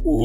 What's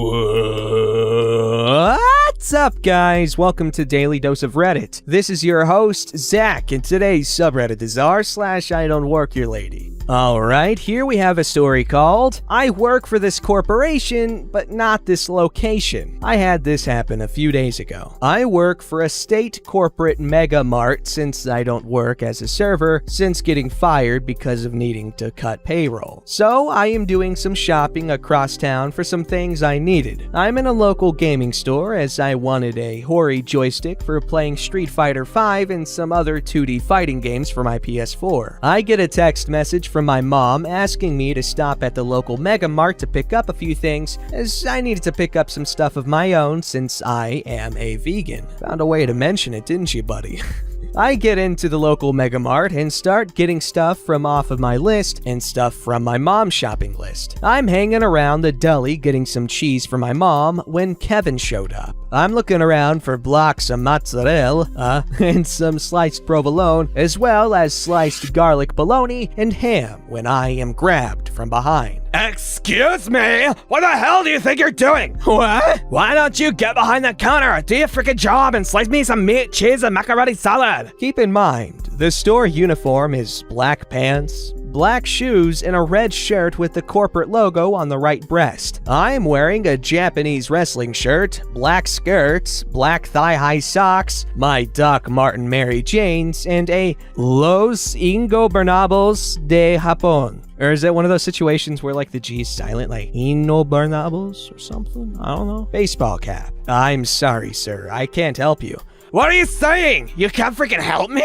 up, guys? Welcome to Daily Dose of Reddit. This is your host, Zach, and today's subreddit is r/IDontWorkHereLady. Alright, here we have a story called, I work for this corporation, but not this location. I had this happen a few days ago. I work for a state corporate mega mart since I don't work as a server since getting fired because of needing to cut payroll. So I am doing some shopping across town for some things I needed. I'm in a local gaming store as I wanted a Hori joystick for playing Street Fighter V and some other 2D fighting games for my PS4. I get a text message from my mom asking me to stop at the local Mega Mart to pick up a few things, as I needed to pick up some stuff of my own since I am a vegan. Found a way to mention it, didn't you, buddy? I get into the local Mega Mart and start getting stuff from off of my list and stuff from my mom's shopping list. I'm hanging around the deli getting some cheese for my mom when Kevin showed up. I'm looking around for blocks of mozzarella and some sliced provolone, as well as sliced garlic bologna and ham when I am grabbed from behind. Excuse me? What the hell do you think you're doing? What? Why don't you get behind the counter, do your freaking job, and slice me some meat, cheese, and macaroni salad? Keep in mind, the store uniform is black pants, black shoes, and a red shirt with the corporate logo on the right breast. I'm wearing a Japanese wrestling shirt, black skirts, black thigh-high socks, my Doc Martin Mary Janes, and a Los Ingobernables de Japón. Or is that one of those situations where like the G is silent, like Ingobernables or something? I don't know. Baseball cap. I'm sorry, sir. I can't help you. What are you saying? You can't freaking help me?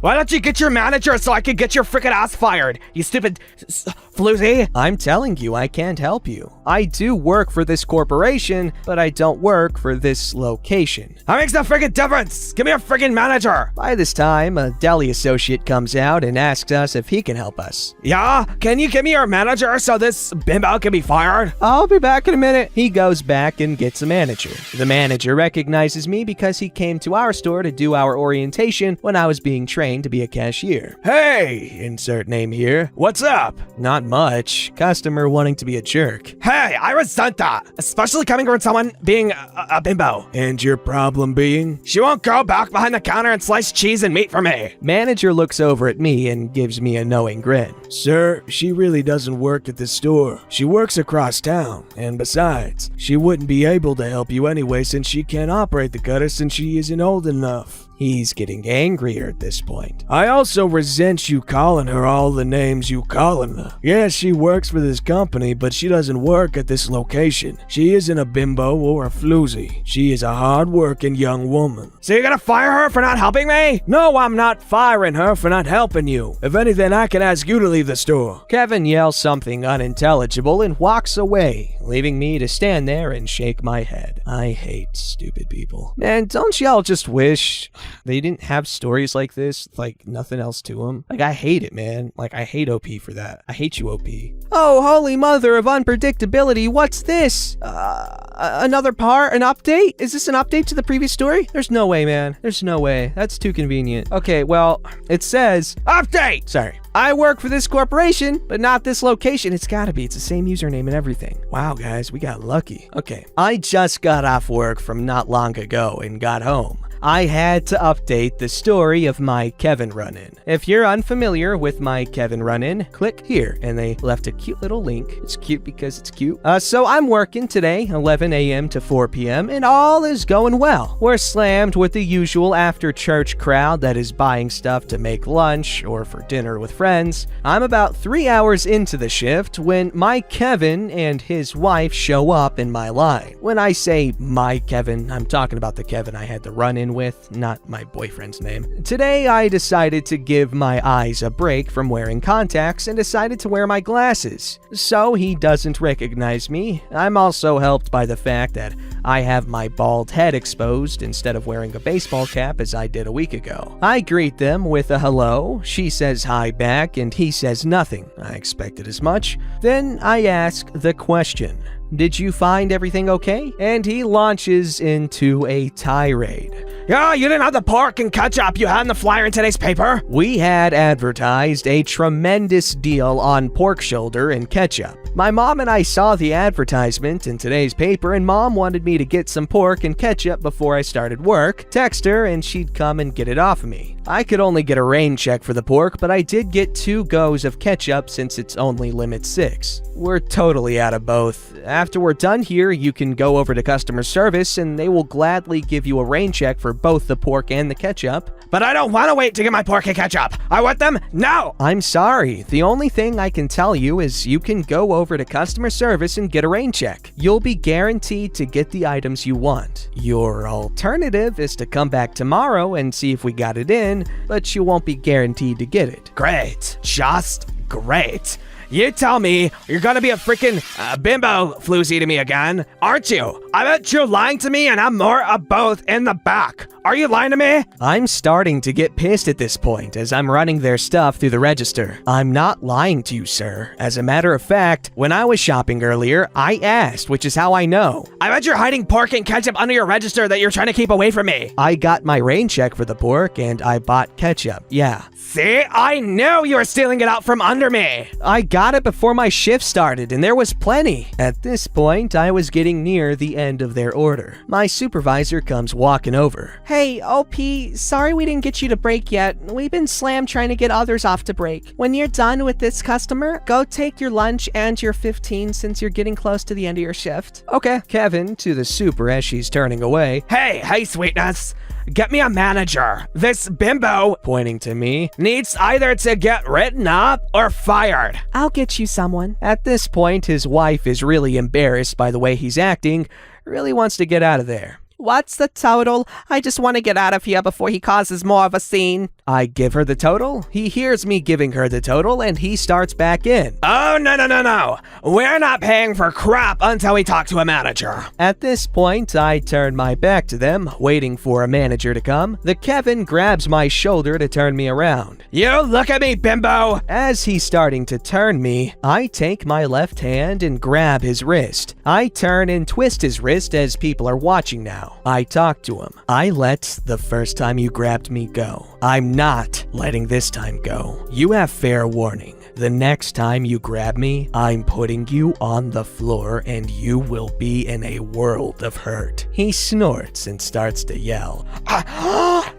Why don't you get your manager so I can get your freaking ass fired, you stupid floozy? I'm telling you, I can't help you. I do work for this corporation, but I don't work for this location. That makes no freaking difference. Give me a freaking manager. By this time, a deli associate comes out and asks us if he can help us. Yeah? Can you give me your manager so this bimbo can be fired? I'll be back in a minute. He goes back and gets a manager. The manager recognizes me because he came to our store to do our orientation when I was being trained to be a cashier. Hey, insert name here. What's up? Not much. Customer wanting to be a jerk. Hey, I resent that, especially coming from someone being a bimbo. And your problem being? She won't go back behind the counter and slice cheese and meat for me. Manager looks over at me and gives me a knowing grin. Sir, she really doesn't work at the store. She works across town, and besides, she wouldn't be able to help you anyway since she can't operate the cutter since she isn't old enough. He's getting angrier at this point. I also resent you calling her all the names you calling her. Yes, she works for this company, but she doesn't work at this location. She isn't a bimbo or a floozy. She is a hard-working young woman. So you're gonna fire her for not helping me? No, I'm not firing her for not helping you. If anything, I can ask you to leave the store. Kevin yells something unintelligible and walks away, leaving me to stand there and shake my head. I hate stupid people. Man, don't y'all just wish they didn't have stories like this, like nothing else to them? Like, I hate it, man. Like, I hate OP for that. I hate you, OP. Oh, holy mother of unpredictability, what's this? Another part? An update? Is this an update to the previous story? There's no way, man. There's no way. That's too convenient. Okay, well, it says, update! Sorry. I work for this corporation, but not this location. It's gotta be. It's the same username and everything. Wow, guys, we got lucky. Okay, I just got off work from not long ago and got home. I had to update the story of my Kevin run-in. If you're unfamiliar with my Kevin run-in, click here, and they left a cute little link. It's cute because it's cute. So I'm working today, 11 a.m. to 4 p.m., and all is going well. We're slammed with the usual after-church crowd that is buying stuff to make lunch or for dinner with friends. I'm about 3 hours into the shift when my Kevin and his wife show up in my line. When I say my Kevin, I'm talking about the Kevin I had the run-in with, not my boyfriend's name. Today, I decided to give my eyes a break from wearing contacts and decided to wear my glasses, so he doesn't recognize me. I'm also helped by the fact that I have my bald head exposed instead of wearing a baseball cap as I did a week ago. I greet them with a hello, she says hi back, and he says nothing. I expected as much. Then I ask the question, did you find everything okay? And he launches into a tirade. Yeah, you didn't have the pork and ketchup you had in the flyer in today's paper? We had advertised a tremendous deal on pork shoulder and ketchup. My mom and I saw the advertisement in today's paper, and Mom wanted me to get some pork and ketchup before I started work, text her, and she'd come and get it off of me. I could only get a rain check for the pork, but I did get 2 goes of ketchup since it's only limit 6. We're totally out of both. After we're done here, you can go over to customer service and they will gladly give you a rain check for both the pork and the ketchup. But I don't want to wait to get my pork and ketchup. I want them now. I'm sorry. The only thing I can tell you is you can go over to customer service and get a rain check. You'll be guaranteed to get the items you want. Your alternative is to come back tomorrow and see if we got it in, but you won't be guaranteed to get it. Great. Just great. You tell me you're gonna be a freaking bimbo floozy to me again, aren't you? I bet you're lying to me and I'm more of both in the back. Are you lying to me? I'm starting to get pissed at this point as I'm running their stuff through the register. I'm not lying to you, sir. As a matter of fact, when I was shopping earlier, I asked, which is how I know. I bet you're hiding pork and ketchup under your register that you're trying to keep away from me. I got my rain check for the pork and I bought ketchup, yeah. See, I knew you were stealing it out from under me. I got it before my shift started and there was plenty. At this point, I was getting near the end of their order. My supervisor comes walking over. Hey, OP, sorry we didn't get you to break yet. We've been slammed trying to get others off to break. When you're done with this customer, go take your lunch and your 15 since you're getting close to the end of your shift. Okay. Kevin to the super as she's turning away. Hey, sweetness. Get me a manager. This bimbo, pointing to me, needs either to get written up or fired. I'll get you someone. At this point, his wife is really embarrassed by the way he's acting, really wants to get out of there. What's the total? I just want to get out of here before he causes more of a scene. I give her the total. He hears me giving her the total and he starts back in. Oh, no. We're not paying for crap until we talk to a manager. At this point, I turn my back to them, waiting for a manager to come. The Kevin grabs my shoulder to turn me around. You look at me, bimbo. As he's starting to turn me, I take my left hand and grab his wrist. I turn and twist his wrist as people are watching now. I talk to him. I let the first time you grabbed me go. I'm not letting this time go. You have fair warning. The next time you grab me, I'm putting you on the floor and you will be in a world of hurt. He snorts and starts to yell.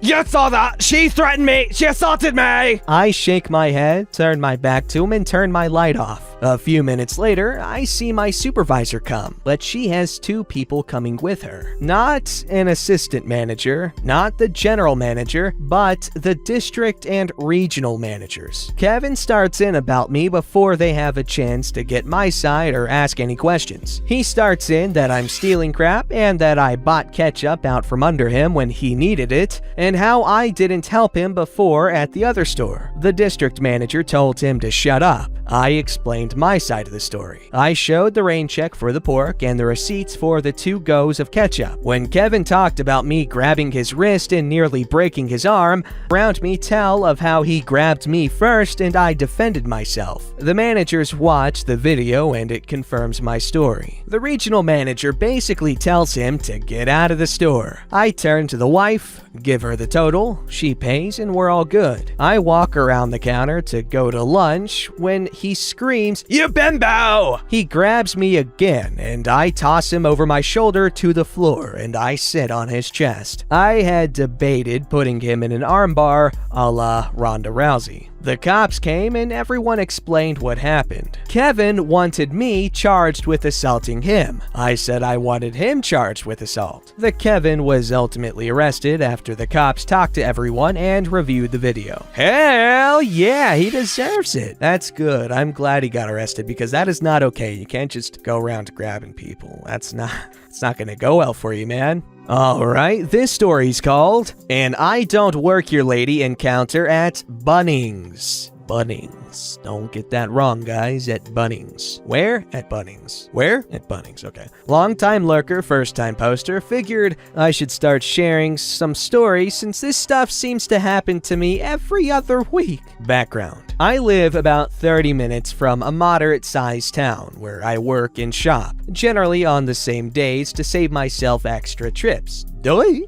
You saw that? She threatened me. She assaulted me. I shake my head, turn my back to him, and turn my light off. A few minutes later, I see my supervisor come, but she has 2 people coming with her. Not an assistant manager, not the general manager, but the district and regional managers. Kevin starts in about me before they have a chance to get my side or ask any questions. He starts in that I'm stealing crap and that I bought ketchup out from under him when he needed it, and how I didn't help him before at the other store. The district manager told him to shut up. I explained my side of the story. I showed the rain check for the pork and the receipts for the 2 goes of ketchup. When Kevin talked about me grabbing his wrist and nearly breaking his arm, around me tell of how he grabbed me first and I defended myself. The managers watch the video and it confirms my story. The regional manager basically tells him to get out of the store. I turn to the wife, give her the total, she pays, and we're all good. I walk around the counter to go to lunch when he screams, "You bimbo!" He grabs me again and I toss him over my shoulder to the floor and I sit on his chest. I had debated putting him in an armbar a la Ronda Rousey. The cops came and everyone explained what happened. Kevin wanted me charged with assaulting him. I said I wanted him charged with assault. The Kevin was ultimately arrested after the cops talked to everyone and reviewed the video. Hell yeah, he deserves it. That's good. I'm glad he got arrested because that is not okay. You can't just go around grabbing people. It's not gonna go well for you, man. Alright, this story's called An I Don't Work Here Lady Encounter at Bunnings. Bunnings. Don't get that wrong, guys. At Bunnings. Where? At Bunnings. Where? At Bunnings. Okay. Long-time lurker, first-time poster. Figured I should start sharing some stories since this stuff seems to happen to me every other week. Background. I live about 30 minutes from a moderate-sized town where I work and shop, generally on the same days to save myself extra trips.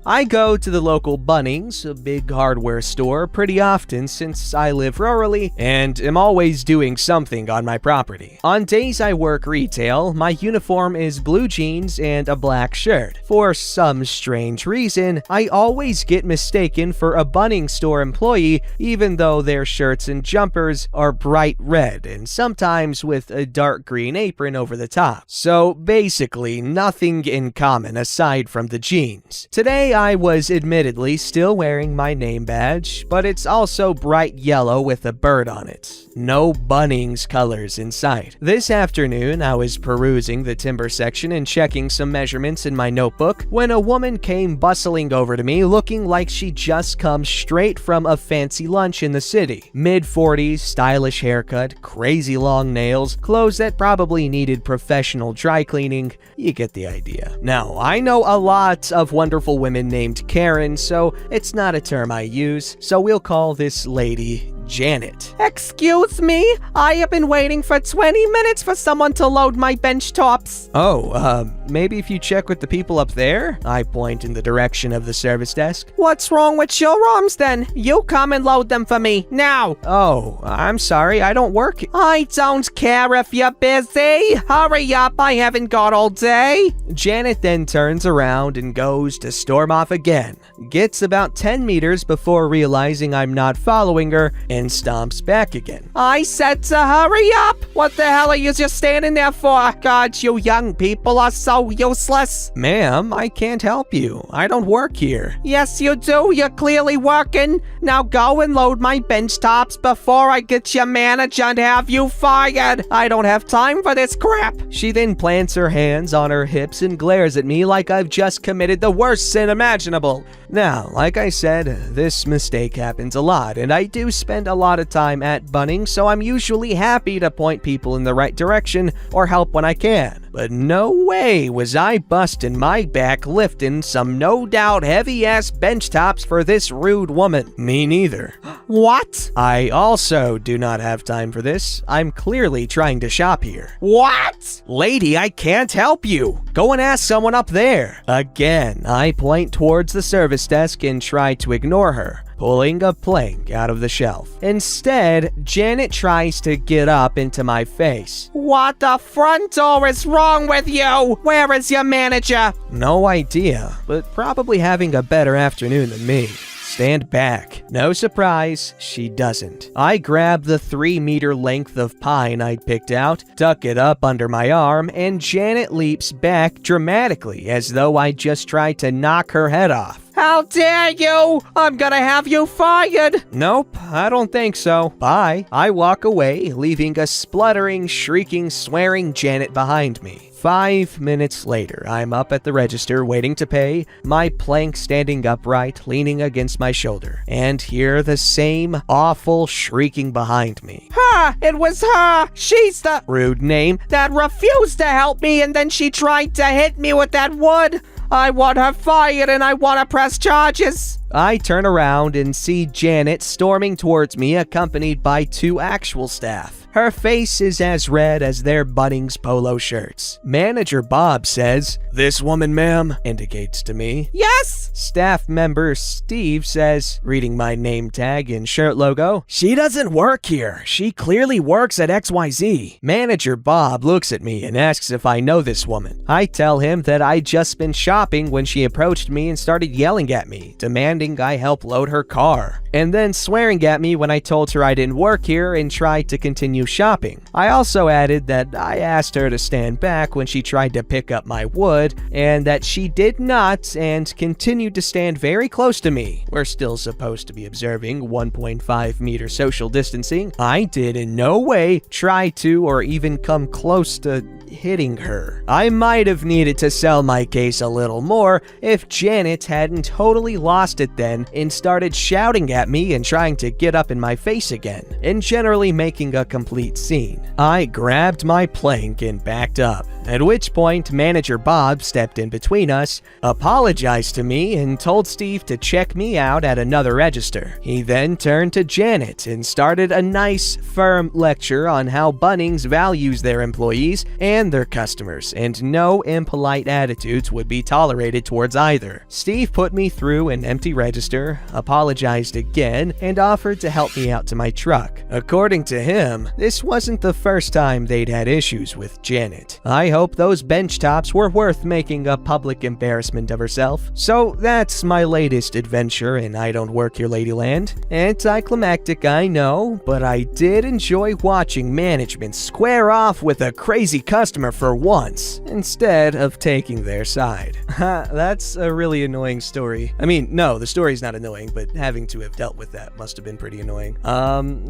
I go to the local Bunnings, a big hardware store, pretty often since I live rurally and am always doing something on my property. On days I work retail, my uniform is blue jeans and a black shirt. For some strange reason, I always get mistaken for a Bunnings store employee, even though their shirts and jumpers are bright red and sometimes with a dark green apron over the top. So basically, nothing in common aside from the jeans. Today, I was admittedly still wearing my name badge, but it's also bright yellow with a bird on it. No Bunnings colors in sight. This afternoon, I was perusing the timber section and checking some measurements in my notebook when a woman came bustling over to me looking like she just come straight from a fancy lunch in the city. Mid-40s, stylish haircut, crazy long nails, clothes that probably needed professional dry cleaning. You get the idea. Now, I know a lot of wonderful women named Karen, so it's not a term I use, so we'll call this lady Janet. Excuse me? I have been waiting for 20 minutes for someone to load my bench tops. Oh, maybe if you check with the people up there? I point in the direction of the service desk. What's wrong with your arms then? You come and load them for me, now. Oh, I'm sorry, I don't work. I don't care if you're busy. Hurry up, I haven't got all day. Janet then turns around and goes to storm off again. Gets about 10 meters before realizing I'm not following her and stomps back again. I said to hurry up. What the hell are you just standing there for? God, you young people are so useless. Ma'am, I can't help you. I don't work here. Yes, you do. You're clearly working. Now go and load my bench tops before I get your manager and have you fired. I don't have time for this crap. She then plants her hands on her hips and glares at me like I've just committed the worst sin imaginable. Now, like I said, this mistake happens a lot, and I do spend a lot of time at Bunnings, so I'm usually happy to point people in the right direction or help when I can. But no way was I busting my back lifting some no doubt heavy-ass bench tops for this rude woman. Me neither. What? I also do not have time for this. I'm clearly trying to shop here. What? Lady, I can't help you. Go and ask someone up there. Again, I point towards the service desk and try to ignore her, pulling a plank out of the shelf. Instead, Janet tries to get up into my face. What the front door is wrong with you? Where is your manager? No idea, but probably having a better afternoon than me. Stand back. No surprise, she doesn't. I grab the 3-meter length of pine I'd picked out, tuck it up under my arm, and Janet leaps back dramatically as though I just tried to knock her head off. How dare you! I'm gonna have you fired! Nope, I don't think so. Bye. I walk away, leaving a spluttering, shrieking, swearing Janet behind me. 5 minutes later, I'm up at the register waiting to pay, my plank standing upright, leaning against my shoulder, and hear the same awful shrieking behind me. Her! It was her! She's the rude name that refused to help me, and then she tried to hit me with that wood. I want her fired and I want to press charges. I turn around and see Janet storming towards me, accompanied by 2 actual staff. Her face is as red as their Bunnings polo shirts. Manager Bob says, "This woman, ma'am," indicates to me. Yes! Staff member Steve says, reading my name tag and shirt logo, "She doesn't work here. She clearly works at XYZ. Manager Bob looks at me and asks if I know this woman. I tell him that I'd just been shopping when she approached me and started yelling at me, demanding I help load her car, and then swearing at me when I told her I didn't work here and tried to continue shopping. I also added that I asked her to stand back when she tried to pick up my wood, and that she did not and continued to stand very close to me. We're still supposed to be observing 1.5 meter social distancing. I did in no way try to or even come close to hitting her. I might have needed to sell my case a little more if Janet hadn't totally lost it then and started shouting at me and trying to get up in my face again, and generally making a complete scene. I grabbed my plank and backed up, at which point Manager Bob stepped in between us, apologized to me, and told Steve to check me out at another register. He then turned to Janet and started a nice, firm lecture on how Bunnings values their employees and their customers, and no impolite attitudes would be tolerated towards either. Steve put me through an empty register, apologized again, and offered to help me out to my truck. According to him, this wasn't the first time they'd had issues with Janet. I hope those bench tops were worth making a public embarrassment of herself. So that's my latest adventure in I Don't Work Here Ladyland. Anticlimactic, I know, but I did enjoy watching management square off with a crazy customer for once, instead of taking their side. That's a really annoying story. I mean, no, the story's not annoying, but having to have dealt with that must have been pretty annoying.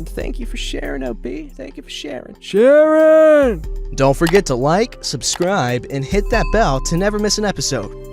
Thank you for sharing, OP. Thank you for sharing. Sharon! Don't forget to like, subscribe, and hit that bell to never miss an episode.